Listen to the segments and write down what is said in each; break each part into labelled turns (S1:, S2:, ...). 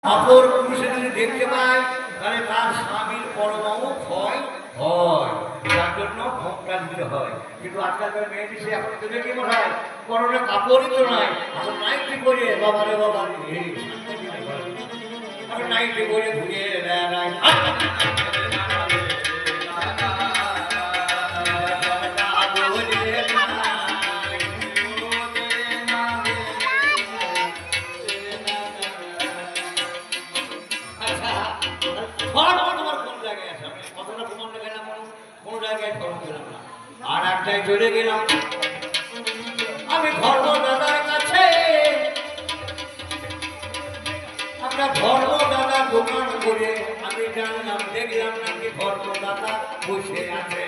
S1: অপর পুরুষে যদি দেখতে পায় তাহলে তার স্বামীর পরমাণু ক্ষয় হয়, তার জন্য ভোগটা দিতে হয়। কিন্তু আজকালকার মেয়েটি সে এখন তো দেখে মনে হয় পরনে কাপড়ই তো নাই, এখন নাইটি পরে বাবারে বাবা এখন নাইটি পরে ঘুরিয়ে বেড়ায়। আর একটাই চলে গেলাম আমি ধর্ম দাদার কাছে। আমরা ধর্ম দাদা দোকান করে আমি জানলাম, দেখলাম নাকি ধর্ম দাদা বসে আছে।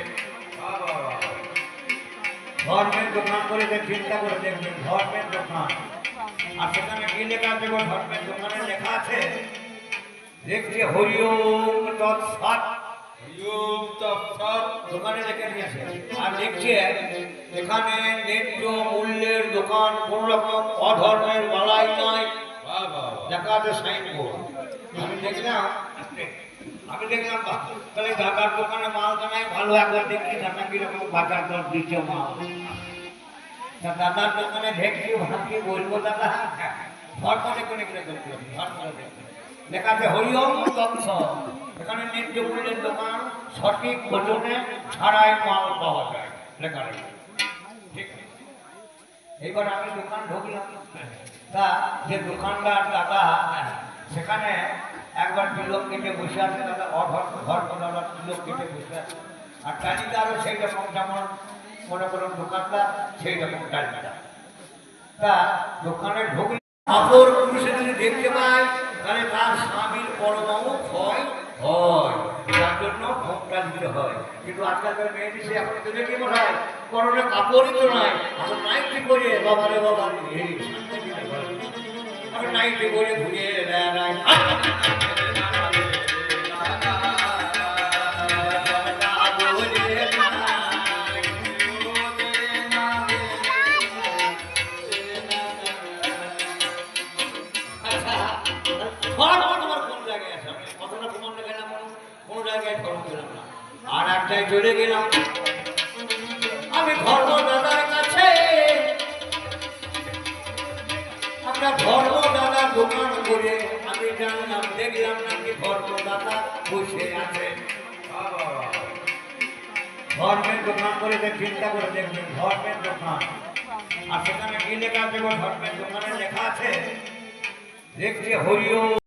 S1: ধর্মের দোকান করে চিন্তা করে দেখবেন, ধর্মের দোকান। আর সেখানে কি লেখা আছে? ধর্মের দোকানে লেখা আছে, দেখছি হরি ওম তৎসৎ, দোকানে লেখে নিয়েছে। আর দেখছে এখানে ন্যায্য মূল্যের দোকান, কোন রকম অধর্মের মালাই নয়, লেখা আছে সাইনবোর্ড। আমি দেখলাম তাহলে দাদার দোকানে মাল কেনাই ভালো। একবার দেখছি দাদা কিরকম বাজার দর দিচ্ছে মাল। তা দাদার দোকানে ঢেকছি ভাবছি বলবো দাদা ঘর করে কোনে লেখা আছে হরি ওম তৎসৎ। এখানে ন্যায্য মূল্যের দোকান, সঠিক ওজনে ছাড়াই মাল পাওয়া যায়, লেখা রয়েছে। ঠিক আছে, এইবার আমি দোকান ঢুকলাম। তা যে দোকানদার দাদা সেখানে একবার তিলক কেটে বসে আছে, দাদা ধর্ম দাদা তিলক কেটে বসে আছে। আর টালিদারও সেই রকম, যেমন মনে করুন দোকানদার সেই রকম টালিদার। তা দোকানে ঢুকলে অপর পুরুষে যদি দেখতে পায় তাহলে তার স্বামীর পরমাণু ক্ষয় হয়, তার জন্য ভোগটা দিতে হয়। কিন্তু আজকালকার মেয়েটি সে এখন তো দেখে মনে হয় পরনে কাপড়ই তো নাই, এখন নাইটি পরে বাবারে বাবা এখন নাইটি পরে ঘুরিয়ে বেড়ায়। আর একটাই চলে গেলাম আমি ধর্ম দাদার কাছে। আমরা ধর্ম দাদা দোকান করে আমি জানলাম, দেখলাম নাকি ধর্ম দাদা বসে আছে। ধর্মের দোকান করে চিন্তা করে দেখবেন, ধর্মের দোকান। আর সেখানে কি লেখা আছে? ধর্মের দোকানে লেখা আছে, দেখছি হরি ওম